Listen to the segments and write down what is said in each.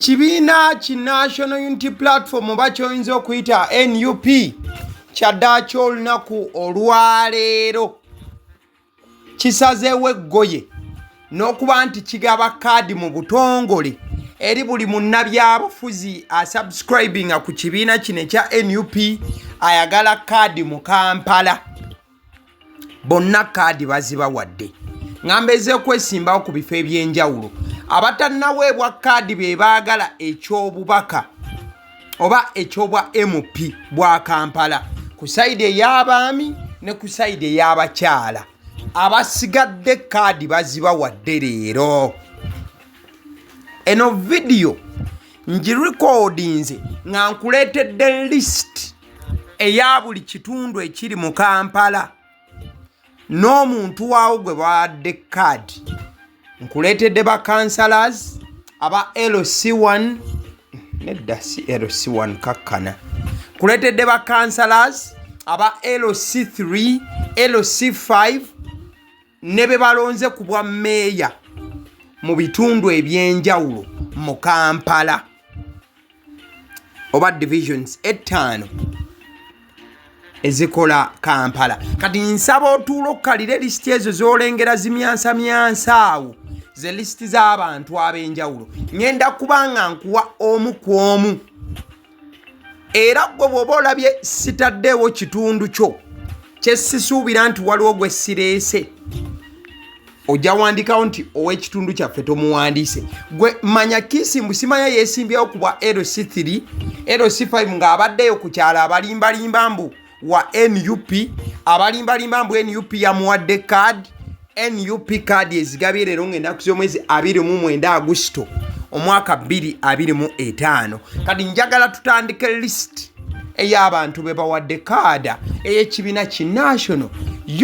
Kibiina ki National Unity Platform oba kyoyinza okuyita NUP kyaddaaki olunaku olwaleero kisazeewo eggoye n'okuba nti kigaba kaadi mu butongole eri buli munnabyabufuzi asubscribinga ku kibiina kino ekya NUP ayagala kaadi mu Kampala. Bonna kaadi bazibawadde. Ngamba ez'okwesimbawo ku bifo eby'enjawulo. Abatannaweebwa kaadi be baagala eky'obubaka oba eky'obwa MP bwa Kampala ku sayidi ey'abaami ne ku sayidi ey'abakyala. Abasigadde kaadi bazibawadde leero. Eno video ngirikodinze nga nkuleetedde list eya buli kitundu ekiri mu Kampala n'omuntu waawo gwe bawadde kaadi. Nkuleetedde ba councillors aba LC1 nedda si LC1 kakkana. Nkuleetedde ba councillors aba LC3 LC5 ne be balonze ku bwa meeya mu bitundu eby'enjawulo mu Kampala oba divisions 5 ezikola Kampala. Kati nsaba otuula okukalira lisiti ezo z'olengera zimyansamyansa awo ze lisiti z'abantu ab'enjawulo. Ngenda kubanga nkuwa omu ku omu. Era gwe bw'oba olabye sitaddeewo kitundu kyo kye sisuubira nti waliwo gwe sireese, ojja wandikawo nti ow'ekitundu kyaffe tomuwandiise. Gwe manya kisimbu simanya yeesimbyewo ku bwa LC3 LC5 ng'abaddeyo ku kyalo abalimbalimba mbu wa NUP abalimbalimba mbu NUP yamuwadde kaadi. NUP kaadi ezigabye leero ng'ennaku z'omwezi 29 Augusito omwaka 2025. Kati njagala tutandike list ey'abantu be bawadde kaada ey'ekibiina ki National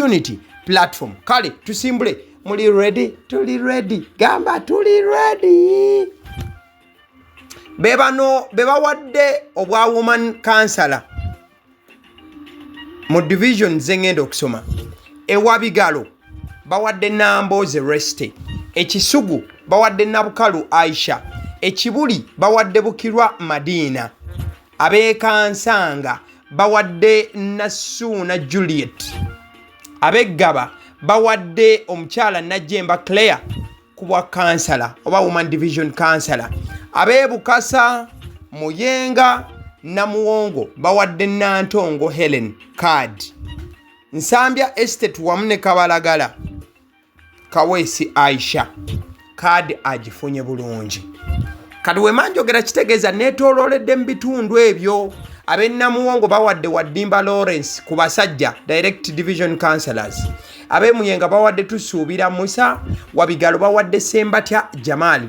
Unity Platform. Kale tusimbule. Muli ready? Tuli ready. Gamba tuli ready. Bebano bebawadde obwa woman councillor mu division zengendo okusoma. Ewa Bigalo bawadde Namboze Reste. Ekisugu bawadde Nabukalu Aisha. Ekibuli bawadde Bukirwa Madina. Abekansanga bawadde Nasuna Juliet. Abeggaba bawadde omukyala Najjemba Claire kubwa councillor oba woman division councillor. Abebukasa Muyenga Namuwongo bawadde Nantongo Helen card. Nsambya Estate wamu ne Kabalagala Kawesi Aisha card agifunye bulungi. Kati wema njogera kitegeeza neetoolooledde mu bitundu ebyo. Abennamuwongo bawadde Waddimba Lawrence ku basajja direct division councillors. Abemuyenga bawadde Tusuubira Musa. Wabigalo bawadde Sembatya Jamali.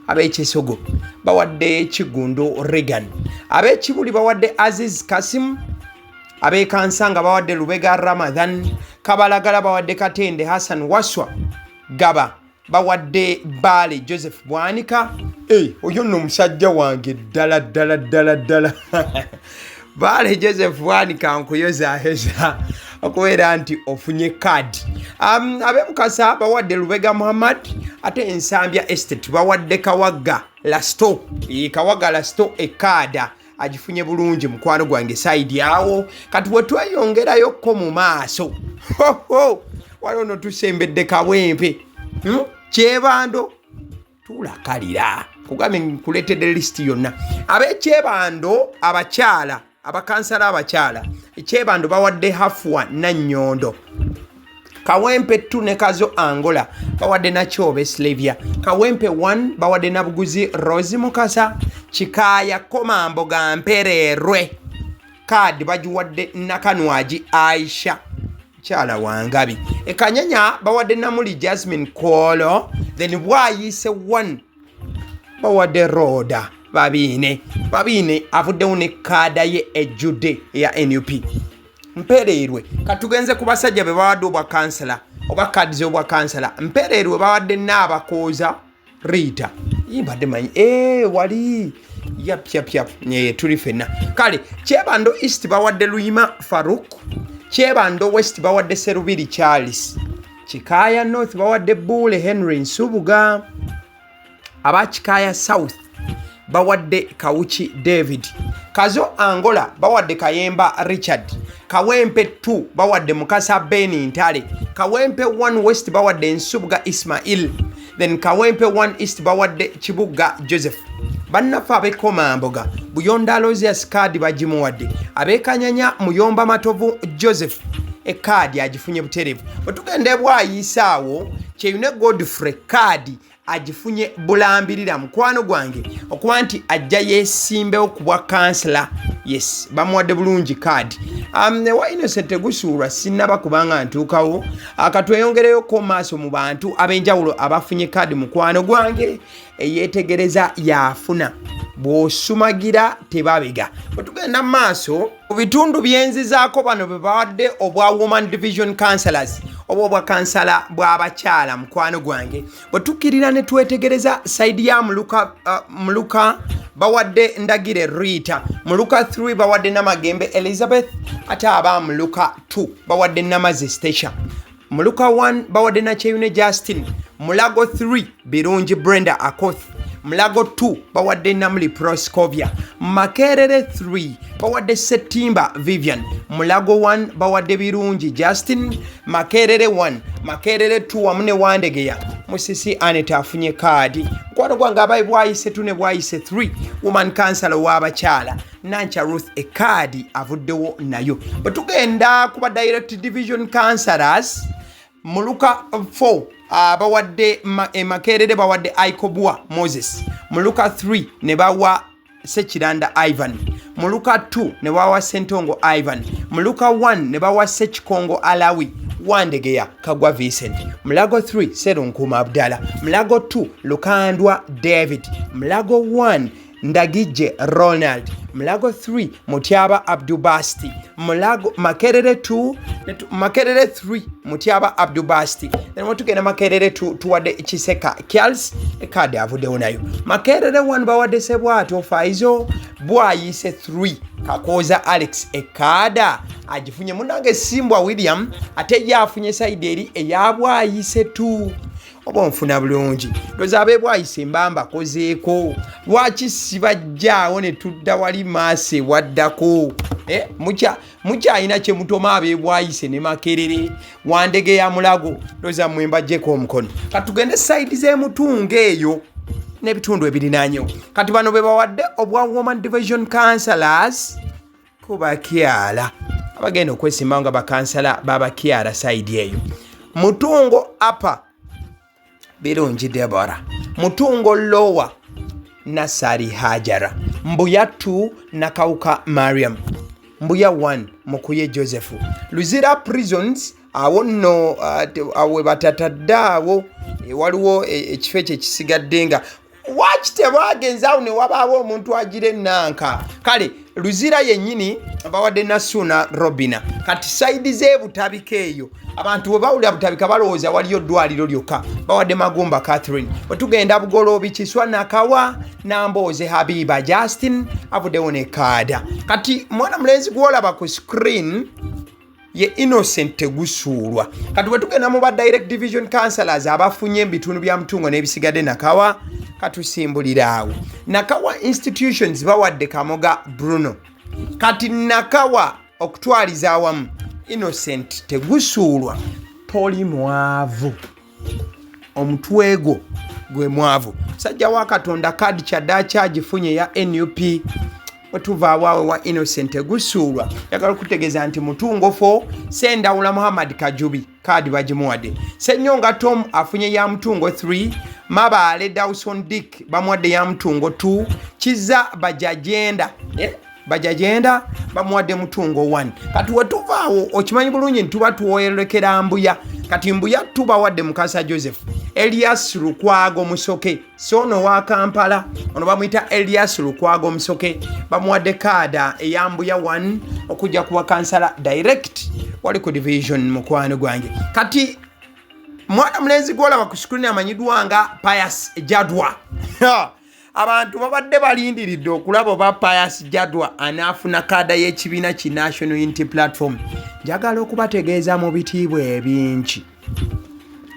Ab'Ekisogo bawadde Kigundo Regan. Ab'Ekibuli bawadde Aziz Kasim. Ab'Ekansanga bawadde Lubega Ramadhan. Kabalagala bawadde Katende Hassan Waswa. Gaba bawadde Bale Joseph Bwanika. Oyo nno musajja wange ddala. Bale Joseph Bwanika nkuyozaaheza okubeera nti ofunye kaadi. Ab'Emukasa bawadde Lubega Muhammad. Ate Ensambya Estate bawadde Kawaga Lasto. Kawaga Lasto ekaada agifunye bulungi mukwano gwange saidi awo. Kati we tweyongerayo ko mu maaso. Waliwo no tusembedde Kawempe. Kyebando tulakalira. Kugambye nkuleetedde lisiti yonna. Ab'Ekyebando abakyala abakansala abakyala. Ekyebando bawadde Hafwa Nannyondo. Kawempe 2 ne Kazo Angola bawadde Nakyobe Slavia. Kawempe 1 bawadde Nabuguzi Rose Mukasa. Kikaaya Komambo ga Mpererwe kaadi bagiwadde Nakanwaji Aisha kyala wangabi. Ekanyanya bawadde Namuli Jasmine Kolo. Then Bwayise 1 bawadde Roda Babine avuddewo ne kaada ye ejjudde eya NUP. Mpererwe katugenze ku basajja be bawadde obwa councillor oba kaadi z'obwa councillor. Mpererwe bawadde Nabakooza Rita. Yimbadde manyi wali yap tuli fenna. Kale Kyebando East bawadde Luyima Faruk. Kyebando West bawadde Serubiri Charles. Kikaaya North bawadde Bule Henry Nsubuga. Abachikaya South bawadde Kawuki David. Kazo Angola bawadde Kayemba Richard. Kawempe 2 bawadde Mukasa Beni Ntale. Kawempe 1 West bawadde Nsubga Ismail. Then Kawempe 1 East bawadde Kibuga Joseph. Bannafa abekomamboga Buyonda Aloysius kadi bagimuwadde. Abekanyanya Muyomba Matovu Joseph ekadi agifunye buterevu. Bwetugende bwayisaawo Kyeyune Godfrey kadi agifunye bulambirira mukwano gwange okuba nti ajja yeesimbewo ku bwa kansala. Yes, bamuwadde bulungi kadi. Wa Innocent gusuulwa sinnaba kubanga ntuukawo akatweyongereyoko maaso mu bantu ab'enjawulo abafunye kadi mukwano gwange eyeetegereza yaafuna. Bw'osumagira tebabega. Bwetugenda mu maaso mu bitundu byenzizaako bano bwe bawadde obwa Woman Division Councillors oba obwa kansala bw'abakyala mukwano gwange. Bwe tukkirira ne twetegereza sayidi ya Muluka bawadde Ndagire Rita. Muluka 3 bawadde Namagembe Elizabeth. Ate aba Muluka 2 bawadde Namaze Station. Muluka 1 bawadde Nakyeyune Justin. Mulago 3 Birungi Brenda Akoth. Mulago 2 bawadde Namuli Proscovia. Makerere 3 bawadde Setimba Vivian. Mulago 1 bawadde Birungi Justin. Makerere 1 Makerere 2 wamune Wandegeya. Musisi Aneta afunye kadi. Mukwano gwange abayi bwayise 2 ne bwayise 3 Woman Councillor w'abakyala Nancha Ruth ekadi avuddewo nayo. Bwe tugenda kuba Direct Division Councillors Muluka 4 bawadde Makerere bawadde Aikobwa Moses. Muluka 3 ne bawa Sekiranda Ivan. Muluka 2 ne bawa Sentongo Ivan. Muluka 1 ne bawa Sekikongo Alawi. Wandegeya Kagwa Vincent. Mulago 3 Serunkuma Abdala. Mulago 2 Lukandwa David. Mulago 1 Ndagije Ronald. Mulago 3 Mutyaba Abdubasti. Mulago Makerere 2 Makerere 3 Mutyaba Abdubasti. Then watugenda Makerere 2 tuwadde Kiseka Kyals ekade avuddewo nayo. Makerere 1 bawadde Sebwato Faizo bwayise 3 Kakoza Alex ekada agifunye munange Simbwa William ate yafunye side eri eyabwayise 2 oba nfuna bulungi ndoza abebwayise mbamba kozeeko lwaki sibajjaawo ne tudda wali maase waddako mukyayina kye mutoma abebwayise ne Makerere Wandege ya Mulago ndoza mwembajjeko omukono katugende side z'emutunga eyo n'ebitundu ebirinaanyewo kati bano be bawadde obwa Woman Division Councillors ku bakyala abagenda okwesimbawo nga bakansala b'abakyala side eyo. Mutungo Upper Birungi Deborah. Mutungo Lower Nasari Hajara. Mbuya 2 Nakawuka Mariam. Mbuya 1 Mukuye Joseph. Luzira Prisons awo nno awe batatadde waliwo ekifo ekyo ekisigadde nga wakite bagenzawo ne wabaawo omuntu agira ennanka kale Luzira yennyini bawadde Nasuna Robina kati side z'ebutabika eyo abantu bwe bawulira butabika balowooza waliyo ddwaliro lyokka bawadde Magumba Catherine. Bwe tugenda Bugoloobi Kiswa Nakawa Nambooze Habiba Justin avuddewo ne kaada. Kati mwana mulenzi gwolaba ku screen ye Innocent gusuulwa. Kati bwe tugenda mu ba Direct Division Councillors abafunye ebitundu bya Mutungo n'ebisigadde Nakawa katusimbulira awo. Nakawa Institutions bawadde Kamoga Bruno. Kati Nakawa okutwaliza awamu Innocent tegusuulwa Poli mwavu omutwego gwe mwavu sajja wa Katonda kadi kyaddaaki agifunye ya NUP wetuva awaawe wa Innocent gusuulwa yagala okutegeeza nti Mutungo 4 Sendawula Muhammad Kajubi kadi bagimuwadde. Ssenyonga Tom afunye ya Mutungo 3 Mabaale Dawson Dick bamuwadde ya Mutungo 2 Kiza Bajajenda bamuwadde Mutungo 1. Kati wetuvaawo okimanyi bulungi ntuba tuwoyolekera Mbuya kati Mbuya tubawadde Mukasa Joseph. Elias Lukwago Musoke sono wa Kampala ono bamuyita Elias Lukwago Musoke bamuwadde kaada eya Mbuya 1 okujja kuwa kansala direct wali ku division mukwano gwange. Kati mwana mulenzi gwolaba ku screen amanyidwa nga Pius Jadwa abantu babadde balindiridde okulaba oba Pius Jadwa anaafuna kaada y'ekibiina ki National Unity Platform. Njagala okubategeeza mu bitiibwa ebingi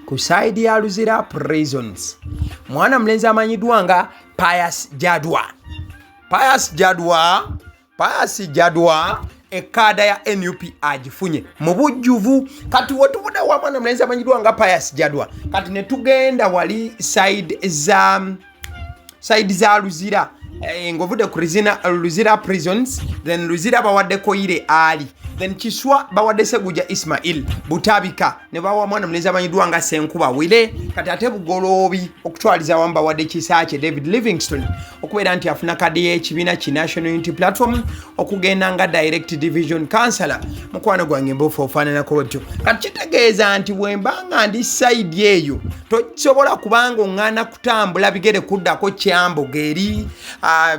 ku side ya Luzira Prisons mwana mulenzi amanyidwa nga Pius Jadwa Pius Jadwa ekada ya NUP agifunye mu bujjuvu. Kati wetubudde wamwana mulenzi amanyidwa nga Pius Jadwa, kati ne tugenda wali side za Luzira, ngovude ku Luzira prisons, then Luzira bawaddeko Ire Ali, then Kiswa bawadde Seguja Ismail, Butabika ne bawa mwana mulenzi amanyidwa nga Senkuba Wile, kati ate Bugoloobi okutwaliza wamba wadde Kisaache David Livingstone okubeera nti afuna kadi y'ekibiina ki National Unity Platform okugenda nga direct division councillor. Mukwano gwange mbufu ofaananako bwetyo. Kati kitegeeza nti bwembanga ndi side eyo tosobola kubanga oŋŋaana kutambula bigere kuddako Kyambogo eri,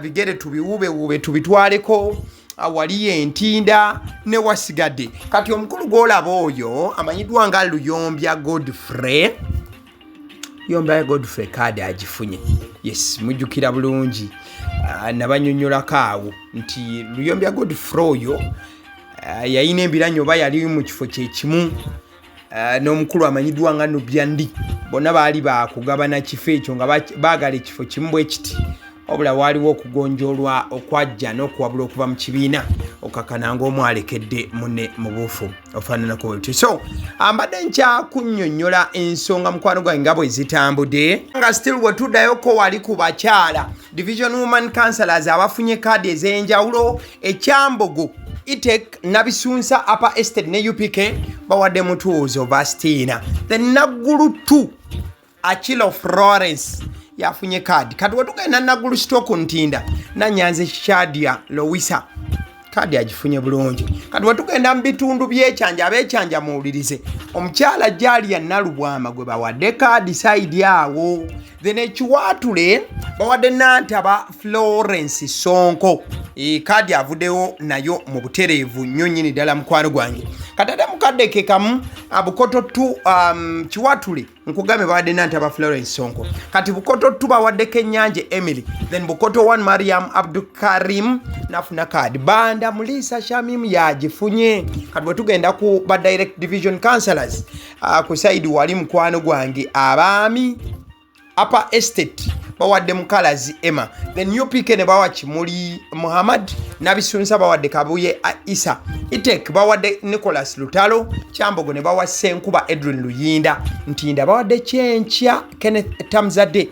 bigere tubiwubeewube tubitwaleko wali Entinda ne wasigadde. Kati omukulu gw'olaba oyo amanyidwa nga Luyombya Godfrey. Luyombya Godfrey kadi agifunye. Yes, mujjukira bulungi. Nabanyonyolako awo nti Luyombya Godfrey oyo yayina embiranyo oba yali mu kifo kyekimu n'omukulu amanyidwa nga Nubyandi. Bonna baali bakugabana kifo ekyo nga baagala ekifo kimu bwe kiti. Obula waliwo okugonjoolwa okwajja n'okuwabula okuva mu kibiina okakana ng'omwalekedde munne mu buufu ofaananako bwetyo. So mbadde nkyakunnyonnyola ensonga mukwano gwange nga bwe zitambudde nga still bwe tuddayoko wali ku bakyala division woman councillors abafunye kaadi ez'enjawulo. Ekyambogo Itek Nabisunsa Upper Estate ne UPK bawadde mutuuzo Bastina. The Nagulu 2 Achilo Florence yafunye kadi. Kati wetugenda Nagulu Stoke Ntinda Nanyanze Shadia Lowisa kadi agifunye bulungi. Kati wetugenda mu bitundu by'ekyanja abeekyanja muwulirize omukyala Jalia Nalubwama gwe bawadde kadi side awo. Then ekiwaatule bawadde Nantaba Florence Sonko kadi avuddewo nayo mu butereevu nnyo nnyini ddala mukwano gwange. Kati ate mukadde ke kamu Bukoto 2 kiwaatule nkugambe bawadde Nantaba Florence Sonko. Kati Bukoto 2 bawaddeko Ennyanje Emily, then Bukoto 1 Mariam Abdukarim nafuna kadi. Banda Mulisa Shamim yagifunye. Kati bwe tugenda ku ba direct division councillors ku side wali mukwano gwange abaami Upper Estate bawadde Mukalazi Emma, then UPK ne bawa Kimuli Muhammad, Nabisunsa bawadde Kabuye Isa, Itek bawadde Nicholas Lutalo, Kyambogo ne bawa Senkuba Edwin Luyinda, Ntinda bawadde Kyenkya Kenneth Tamzade,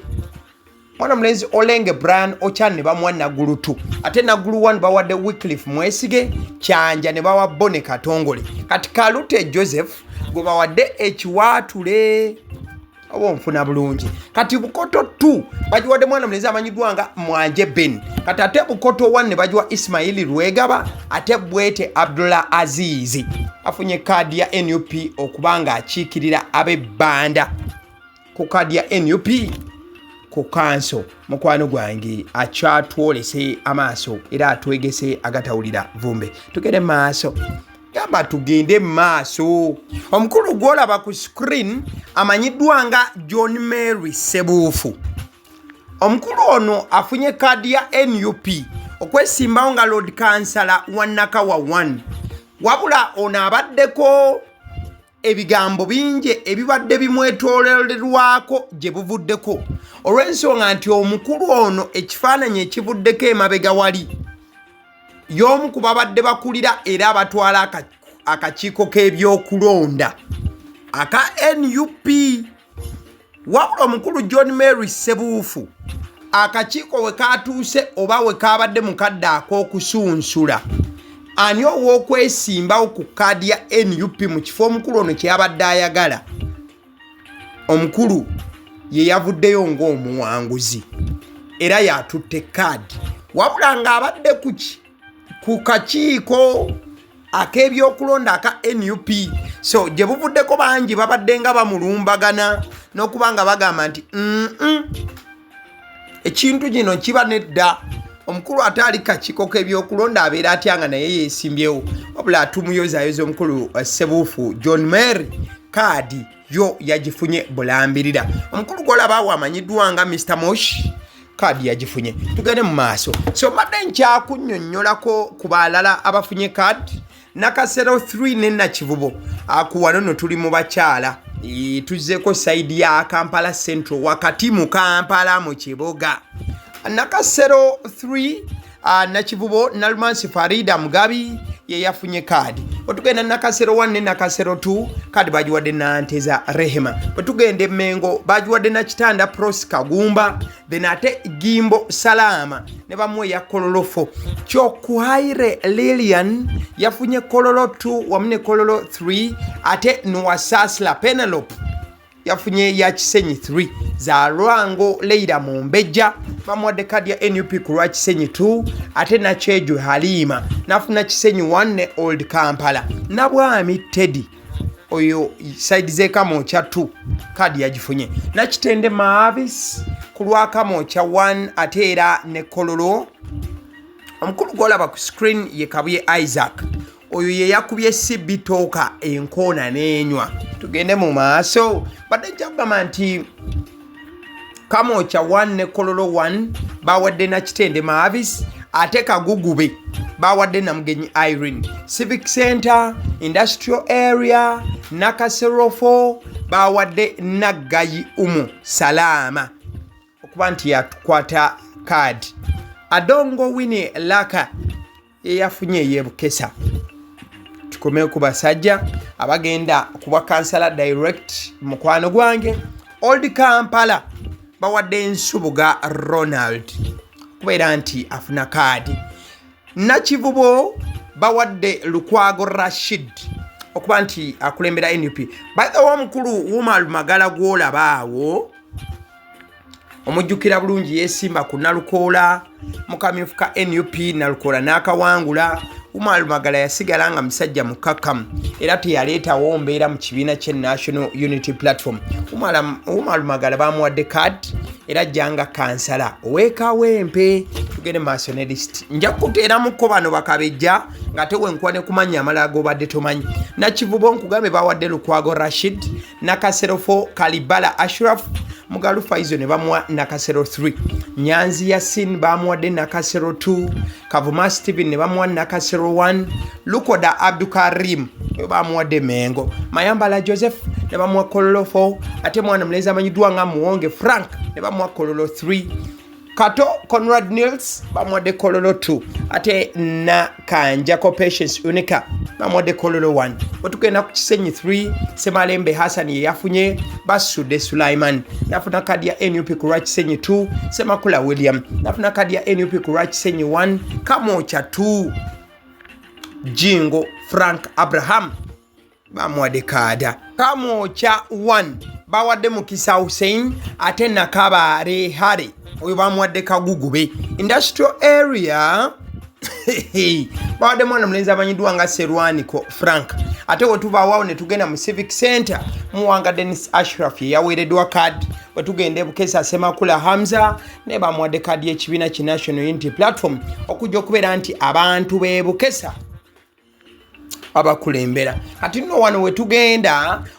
mwana mulenzi Olenge Brian Ochan ne bamuwa Nagulu 2, ate Nagulu 1 bawadde Wycliffe Mwesige, Kyanja ne bawa Bone Katongole. Kati Kalute Joseph gwe bawadde ekiwaatule obo nfuna bulungi. Kati Bukoto 2 bajiwadde mwana mulenzi amanyidwa nga Mwanje Ben. Kati ate Bukoto 1 ne bajiwa Ismaili Lwegaba, ate Bwete Abdullah Azizi afunye kadi ya NUP okubanga akiikirira abebbanda ku kadi ya NUP ku kanso. Mukwano gwange akyatwolese amaaso era atwegese agatawulira vumbe. Tugende maaso. Gamba tugende maaso. Omukulu gw'olaba ku screen amanyiddwa nga John Mary Sebuufu. Omukulu ono afunye kadi ya NUP okwesimbawo nga Lord Councillor wa Nakawa 1. Wabula ono abaddeko ebigambo bingi ebibadde bimwetolererwako gye buvuddeko olw'ensonga nti omukulu ono ekifaananyi ekivuddeko emabega wali y'omu ku babadde bakulira era abatwala akakiiko k'ebyokulonda aka NUP. Wabula omukulu John Mary Sebuufu akakiiko we katuuse oba we kabadde mukadde ak'okusunsula ani ow'okwesimbawo ku kadi ya NUP mu kifo omukulu ono kyeyabadde ayagala. Omukulu ye yavuddeyo ng'omuwanguzi era yatutte kadi, wabula ng'abadde ku kakiiko ak'ebyokulonda aka NUP. So gye buvuddeko bangi babadde nga bamulumbagana n'okuba nga bagamba nti ekintu gino kiba nedda. Omukulu ate ali kakiiko k'ebyokulonda abeera atya nga naye yeesimbyewo, wabula atumuyozayoza omukulu Sebuufu John Mary kadi yo yagifunye bulambirira. Omukulu gw'olaba awo amanyiddwa nga Mr. Mosh kadi yagifunye. Tugende mu maaso. So mbadde nkyakunnyonnyolako ku balala abafunye kadi. Nakasero 3 ne Nakivubo ku wano no tuli mu bakyala. Tuzzeeko side ya Kampala Central wakati mu Kampala mu kibuga. Nakasero 3 Nakivubo Nalumansi Farida Mugabi ye yafunye kadi. Otugenda Nakasero 1 ne Nakasero 2 kadi bajiwadde Nanteza Rehema. Otugende Mengo bajiwadde Nakitanda Pros Kagumba then ate Gimbo Salama ne bamwe ya Kololo 4. Chokuhaire Lilian yafunye Kololo 2 wamne Kololo 3 ate Nwasasla Penelope yafunye ya Kisenyi 3 za Lwango Leida Mumbejja bamwadde kadi ya NUP kulwa Kisenyi 2 ate na Cheju Halima nafuna Kisenyi 1 ne Old Kampala nabwami Teddy oyo side ze Kamocha 2 kadi yagifunye na Kitende Mavis kulwa Kamocha 1 ate era ne Kololo omukulu golaba ku screen ye Kabuye Isaac oyo ye yakubye sibitoka enkona nenywa tugende mu maaso badde jagamba nti Kamocha 1 ne Kololo 1 bawadde na Kitende Mavis ate Kagugube bawadde na Mugenyi Irene Civic Center Industrial Area Nakasero 4 bawadde Nagayi Umu Salama okuba nti yatukwata kadi Adongo Winnie Laka yafunye yebukesa tukomeye ku basajja abagenda kuba kansala direct mukwano gwange Old Kampala bawadde Nsubuga Ronald kubeera nti afuna kadi Nakivubo bawadde Lukwago Rashid okuba nti akulembera NUP by the way mukulu Wumal Magala gwolabaawo omujjukira bulungi yesimba ku Nalukoola mukamyufu ka NUP Nalukoola n'akawangula Wumal Magala yasigala nga musajja mukakamu era teyaleetawo mbeera mu kibiina kye National Unity Platform Wumal Magala bamuwadde kadi era jjanga kansala owe Kawempe tugende maaso ne list nja kuteeramuko bano bakabejja nga tewe nkwane kumanya amalago badde tomanyi Nakivubo nkugambe bawadde Lukwago Rashid Nakasero 4 Kalibala Ashraf Mugalu Faizo ne bamuwa Nakasero 3 Nyanzi Yasin bamuwadde Nakasero 2 Kavuma Steven ne bamuwa Nakasero 1 Lukoda Abdukarim bamuwadde Mengo Mayambala Joseph ne bamuwa Kololo 4 ate mwana mleza amanyiddwa nga Muwonge Frank ne bamuwa Kololo 3 Kato Conrad Nils bamuwadde Kololo 2 ate na Kanjako Patience Unika bamuwadde Kololo 1 otugenda ku Kisenyi 3 Semalembe Hassan ye yafunye Basude Sulaiman nafuna kadi ya NUP kulwa Kisenyi 2 Semakula William nafuna kadi ya NUP kulwa Kisenyi 1 Kamocha 2 Jingo Frank Abraham bamuwadde kada Kamocha 1 bawadde Mukisa Hussein ate Nakabare Hare oyo bamuwadde Kagugube Industrial Area bawadde mwana mulenzi amanyiddwa nga Serwaniko Frank ate wetuvaawo ne tugenda mu Civic Center muwanga Dennis Ashraf ye yaweereddwa kadi wetugenda Bukesa Semakula Hamza ne bamuwadde kadi y'ekibiina ki National Unity Platform okujja okubeera nti abantu b'e Bukesa abakulembera kati nno wano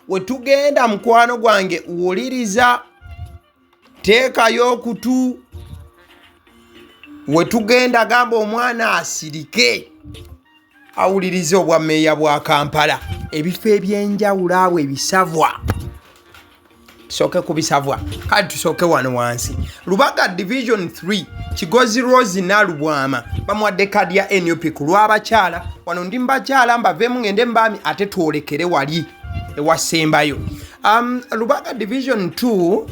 wetugenda mukwano gwange wuliriza teekayo okutu wetugenda gamba omwana asirike awulirize obwa meeya bwa Kampala ebifo ebyenjawulo awo ebisavwa tusooke kubisavwa kati tusooke wano wansi Lubaga Division 3 Kigozi Rose Nalubwama bamuwadde kadi ya NUP ku lw'abakyala wano ndi mbakyala mbaveemu ngende mbami ate twolekere wali ewasembayo Lubaga Division 2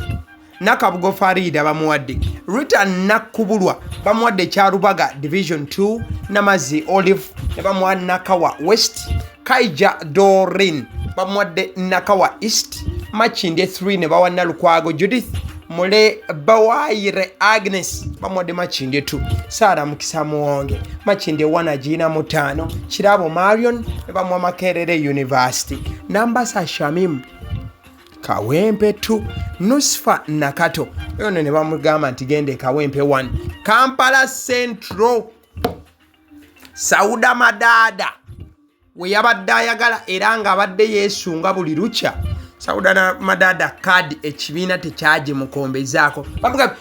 Nakabugo Farida bamuwadde Rita Nakubulwa bamuwadde Kyalubaga Division 2 Namazi Olive ne bamuwa Nakawa West Kaija Dorin bamuwadde Nakawa East Makindye 3 ne bawa Nalukwago Judith Mule Bawaire Agnes bamuwadde Makindye 2 Sara Mukisa Muwonge Makindye 1 Agina Mutano Kirabo Marion ne bamuwa Makerere University Nambasa Shamim Kawempe 2 Nusfa Nakato yono ne bamugamba nti gende Kawempe 1 Kampala Central Sauda Madada we yabadde ayagala era nga abadde yeesunga buli lukya Sauda Madada kadi ekibiina tekyaje mukombezaako bamugamba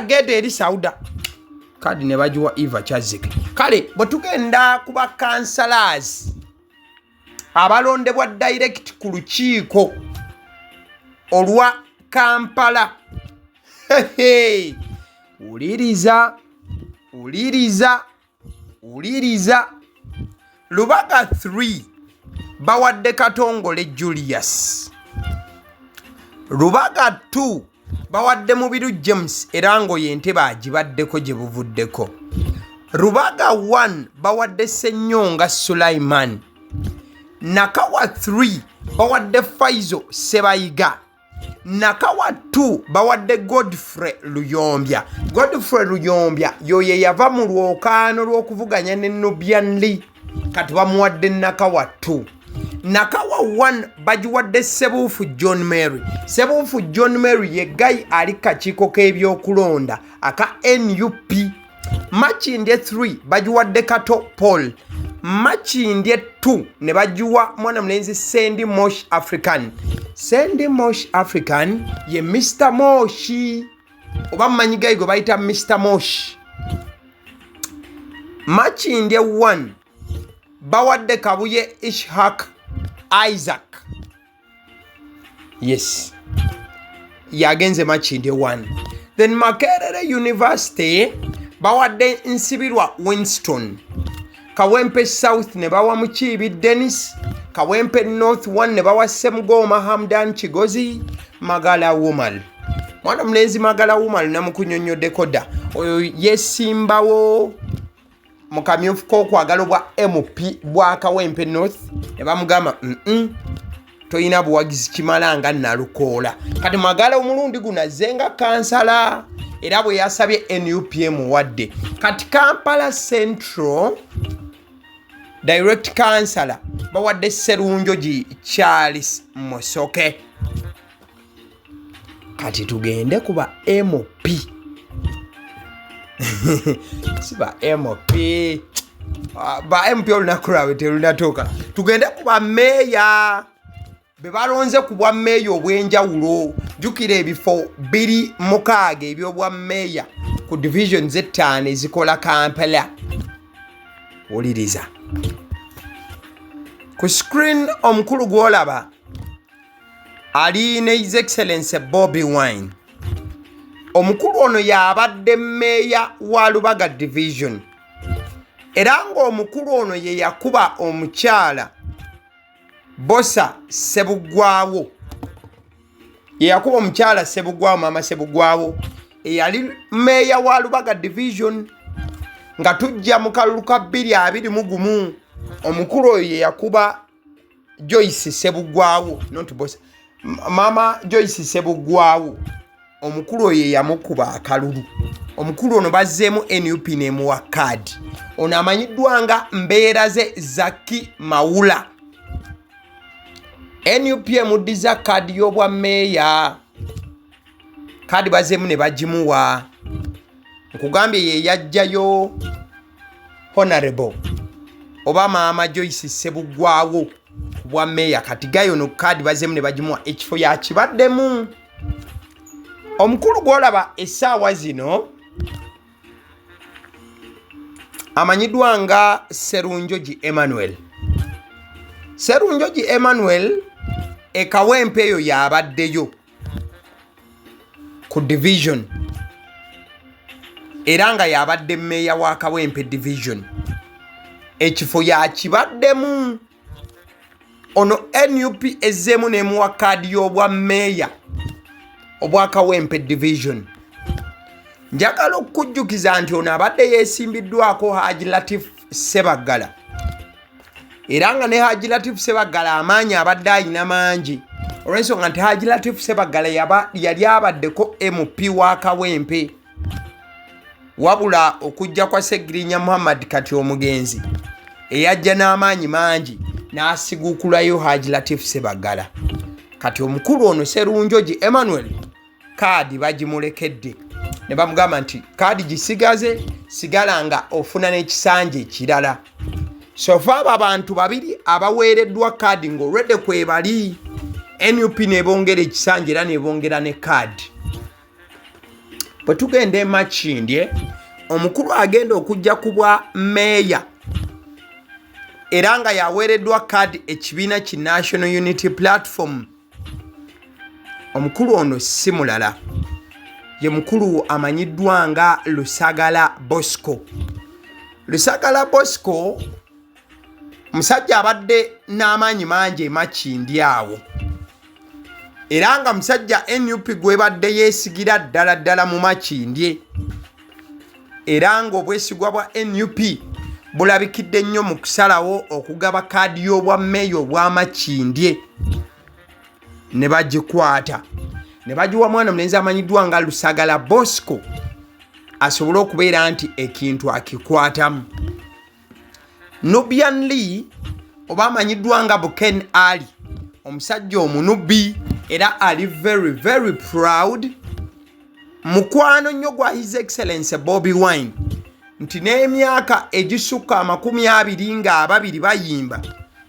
gete eri Sauda kadi ne bagiwa Eva Chazike kale bwe tugenda kuba councillors abalondebwa direct ku lukiiko olwa Kampala uliriza uliriza. Lubaga 3 bawadde Katongole Julius. Lubaga 2 bawadde Mubiru James era ngo yentebe agibaddeko gye buvuddeko. Lubaga 1 bawadde Ssenyonga Sulaiman. Nakawa 3 bawadde Faizo Sebayiga. Nakawa 2 bawadde Godfrey Luyombya. Godfrey Luyombya yoye yava mu lwokaano lw'okuvuganya ne Nubian Lee kati bamuwadde Nakawa 2. Nakawa 1 bagiwadde Sebuufu John Mary. Sebuufu John Mary ye gayi ali kakiiko k'ebyokulonda aka NUP. Makindye 3 bagiwadde Kato Paul. Makindye 2 ne bagiwa mwana mulenzi Sandy Mosh African. Sandy Mosh African ye Mr. Moshi. Oba mmanyi gayi gwe bayita Mr. Moshi. Makindye 1 bawadde Kabuye Ishak Isaac. Yes. Yagenze Makindye 1. Then Makerere University bawadde Nsibirwa Winston. Kawempe South ne bawa Mukiibi Dennis. Kawempe North 1 ne bawa Semgoma Hamdan Kigozi. Magala Womal. Mwana mulenzi Magala Womal namukunyonnyodde koda. Oyo yesimbawo mukamyufu k'okwagala bwa MP bwa Kawempe North ne bamugamba toyina buwagizi kimala nga nalukoola. Kati Magala omulundi guno azzenga kansala era bwe yasabye NUPM wadde. Kati Kampala Central Direct Councillor bawadde Sserunjogi Charles Mosoke. Kati tugende kuba MP. Siba MP. Ba MP olunaku lwabwe terunatoka. Tugende kuba meya. Be balonze ku bwa meya obw'enjawulo. Jjukira ebifo 26 eby'obwa meya ku division Z5 ezikola Kampala. Oliriza. Ku screen omukulu gw'olaba ali ne His Excellency Bobi Wine. Omukulu ono yabadde meya wa Lubaga division. Era ng'omukulu ono ye yakuba omukyala Bosa Sebugwawo. Ye yakuba omukyala Sebugwawo, mama Sebugwawo. Eyali meya wa Lubaga division. Nga tujja mu kalulu ka 2021 omukulu oyo ye yakuba Joyce Sebugwawo, not Bosa. Mama Joyce Sebugwawo. Omukulu oyo ye yamukuba akalulu. Omukulu ono bazzeemu NUP n'emuwa kaadi. Ono amanyiddwa nga mbeera ze Zaki Mawula. NUP emuddiza kaadi y'obwa meeya. Kaadi bazzeemu ne bagimuwa. Nkugambye ye yajjayo Honorable oba Maama Joyce Sebugwawo bwa meeya. Kati gayo no kaadi bazzeemu ne bagimuwa ekifo yakibaddemu. Omukulu gw'olaba essaawa zino amanyiddwa nga Sserunjogi Emmanuel. Sserunjogi Emmanuel Kawempe eyo yabaddeyo ku division era nga yabadde meeya wa Kawempe division. Ekifo yakibaddemu. Ono NUP ezzeemu n'emuwa kaadi y'obwa meeya obwa Kawempe division. Njagala okujjukiza nti ono abadde yeesimbiddwako Haji Latif Sebagala. Era nga ne Haji Latif Sebagala amaanyi abadde ayina mangi. Olw'ensonga nti Haji Latif Sebagala yali abaddeko MP wa Kawempe. Wabula okujja kwa Segirinya Muhammad kati omugenzi eyajja n'amaanyi mangi n'asiguukulayo Haji Latif Sebagala. Kati omukulu ono Sserunjogi Emmanuel kaadi bagimulekedde. Ne bamugamba nti kaadi gisigaze sigala nga ofuna n'ekisanja ekirala. Sofa abo abantu babiri abaweereddwa kaadi ng'olwedde kwebali. NUP n'ebongera ekisanja era n'ebongera ne kaadi. Bwe tugenda e Makindye omukulu agenda okujja ku bwa meeya era nga yaweereddwa kaadi ekibiina ki National Unity Platform. Omukulu ono si mulala, ye mukulu amanyiddwa nga Lusagala Bosco. Lusagala Bosco musajja abadde n'amaanyi mangi Makindye awo. Era nga musajja NUP gwe badde yeesigira ddala mu Makindye. Era ng'obwesigwa bwa NUP bulabikidde nnyo mu kusalawo okugaba kaadi y'obwa mmeeya obwa Makindye. Ne bagikwata. Ne bagiwa mwana mulenzi amanyiddwa nga Lusagala Bosco asobole okubeera nti ekintu akikwatamu. Nubian Lee oba amanyiddwa nga Buken Ali, omusajja omunubi era ali very proud, mukwano nnyo gwa His Excellency Bobi Wine, nti n'emyaka egisukka 20 nga ababiri bayimba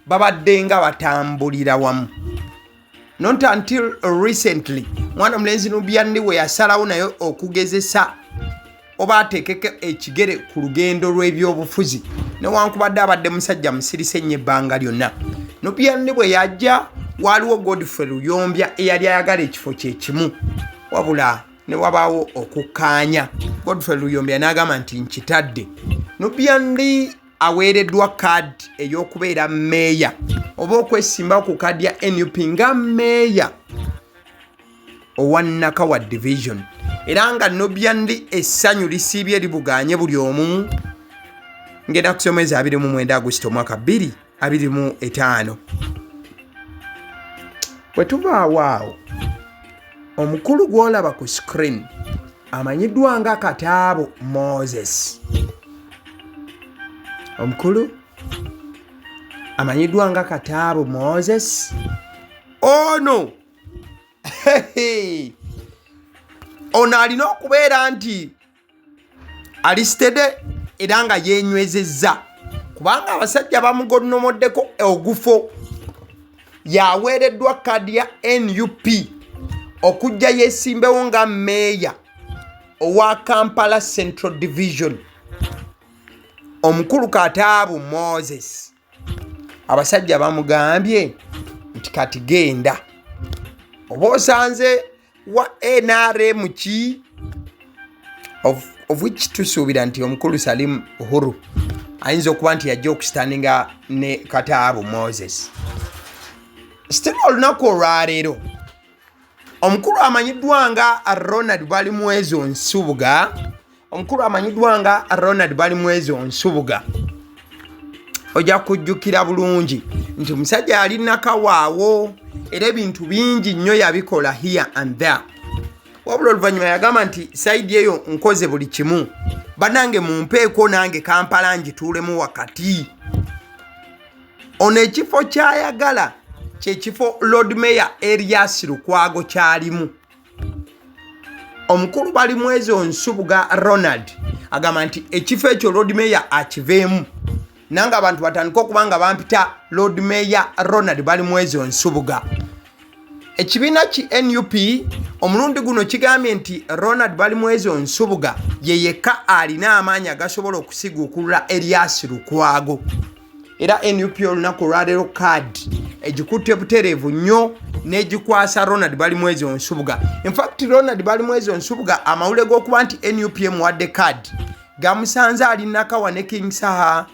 babadde nga batambulira wamu. Not until recently mwana mulenzi Nubian Lee we yasalawo nayo okugezesa oba ateekeko ekigere ku lugendo lw'ebyobufuzi newankubadde abadde musajja musirise nnyo ebbanga lyonna. Nubian Lee bwe yajja waliwo Godfrey Luyombya eyali ayagala ekifo kye kimu, wabula ne wabaawo okukkaanya. Godfrey Luyombya n'agamba nti nkitadde. Nubian Lee aweereddwa kaadi ey'okubeera mmeeya oba okwesimbawo ku kaadi ya NUP nga mmeeya owa Nakawa division. Era nga Nubian Lee essanyu lisiibye libuganye buli omu. Ngenda kusomeza 29 August omwaka 2025. Bwe tuvaawo awo, omukulu gw'olaba ku screen amanyiddwa nga Kataabo Moses. Omukulu amanyiddwa nga Kataabo Moses. Ono ono alina okubeera nti alistede era nga yenywezezza, kubanga abasajja bamugonnomoddeko ogufo. Yaweereddwa kaadi ya NUP okujja yeesimbewo nga mmeeya owa Kampala Central Division. Omukulu Kataabo Moses abasajja bamugambye nti kati genda oba osanze wa NRM ki of which tusuubira nti omukulu Salim Uhuru ayinza okuba nti yajja okusitandinga ne Kataabo Moses. Still olunaku olwaleero omukulu amanyiddwa nga Ronald Balimwezo Nsubuga, omukulu amanyiddwa nga Ronald Balimwezo Nsubuga ojja kujjukira bulungi nti musajja ali Nakawaawo era ebintu bingi nnyo yabikola here and there. Wabula oluvannyuma yagamba nti saidi eyo nkoze buli kimu, bannange mumpeeko nange Kampala ngituulemu wakati. Ono ekifo kyayagala kyekifo Lord Mayor Erias Lukwago kyalimu. Omukulu Balimwezo Nsubuga Ronald agamba nti ekifo ekyo Lord Mayor akiveemu, nanga abantu batandika okuba nga bampita Lord Mayor Ronald Balimwezo Nsubuga. Ekibiina ki NUP omulundi guno kigambye nti Ronald Balimwezo Nsubuga ye yekka alina amaanyi agasobola okusiguukulula Erias Lukwago. Era NUP olunaku olwaleero kaadi egikutte butereevu nnyo n'egikwasa Ronald Balimwezo Nsubuga. In fact Ronald Balimwezo Nsubuga amawulire g'okuba nti NUP emuwadde kaadi gamusanze ali Nakawa ne King Saha.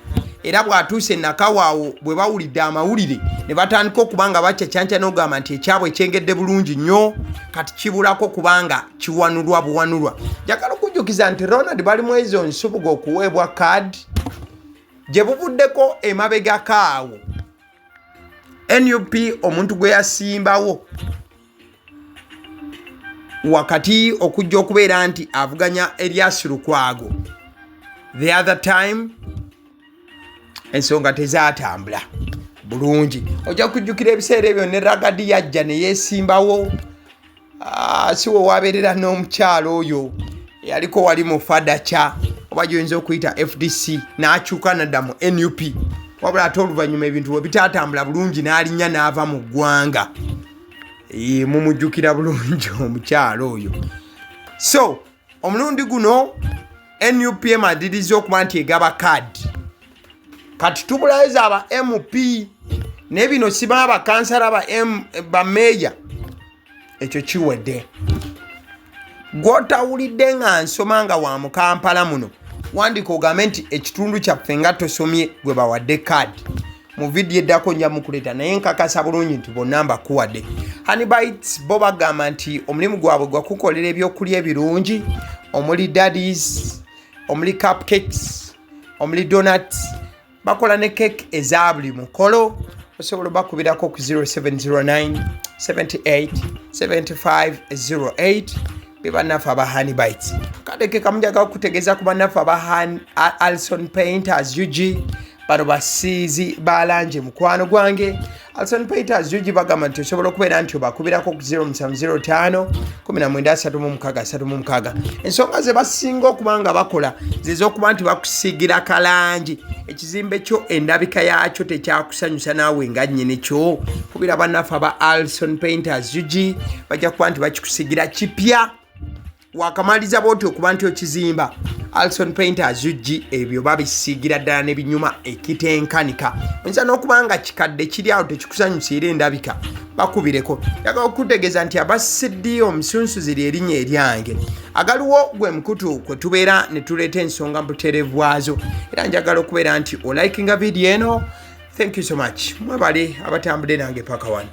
Era bw'atuuse Nakawaawo bwe bawulidde amawulire ne batandika okuba nga bakyakyanca n'ogamba nti ekyabwe ekyengedde bulungi nnyo, kati kibulako kubanga kiwanulwa buwanulwa. Njagala okujjukiza nti Ronald Balimwezo Nsubuga okuweebwa kaadi gye buvuddeko emabegako awo NUP omuntu gwe yasimbawo wakati okujja okubeera nti avuganya Erias Lukwago. The other time ensonga tezaatambula bulungi. Ojja kujjukira ebiseera ebyo ne Ragadi yajja ne yeesimbawo. Siwe wabeerera n'omukyalo oyo yaliko wali mu Fadacha oba gyoyinza okuyita FDC n'akyuka nadda mu NUP. Wabula ate oluvannyuma ebintu bwe bitaatambula bulungi n'alinnya n'ava mu ggwanga. Mumujjukira bulungi omukyalo oyo. So omulundi guno NUP emadiriza okuba nti egaba kaadi. Kati tubulayiza aba MP n'ebino siba abakansala ba meeya. Ekyo kiwedde. Gw'otawulidde nga nsoma nga wa mu Kampala muno wandika ogambe nti ekitundu kyaffe nga tosomye gwe bawadde kaadi mu vidiyo eddako nja mukuleeta naye nkakasa bulungi nti bonna mbakuwadde. Honeybites bo bagamba nti omulimu gwabwe gwakukolera ebyokulya ebirungi omuli daddies, omuli cupcakes, omuli donuts, bakola ne cake eza buli mukolo. Osobola bakubirako ku 0709 78 7508 bebannaffe aba Honeybites. Kadeke kamujaga okutegeeza ku bannaffe aba Alson Painters UG bano basiizi balanje mukwano gwange. Alson Painters UG bagamba nti osobola okubeera nti obakubirako ku 0705 193636. Ensonga ze basinga okuba nga bakola zez'okuba nti bakusiigira kalangi ekizimbe kyo endabika yaakyo tekyakusanyusa naawe nga nnyini kyo. Kubira bannaffe aba Alson Painters UG bajja kuba nti bakikusiigira kipya wakamaliza bwoti okuba nti okizimba. Alson Painters UG ebyo babisiigira ddala n'ebinyuma ekitenkanika. Oyinza n'okuba nga kikadde kiri awo tekikusanyusiira endabika bakubireko. Njagala okutegeeza nti abasiddii omusunsuzi erinnya eryange. Agaliwo gwe mukutu kwe tubeera ne tuleeta ensonga mbutereevwazo. Era njagala okubeera nti olikinga vidiyo eno. Thank you so much. Mwebale abatambudde nange paka wano.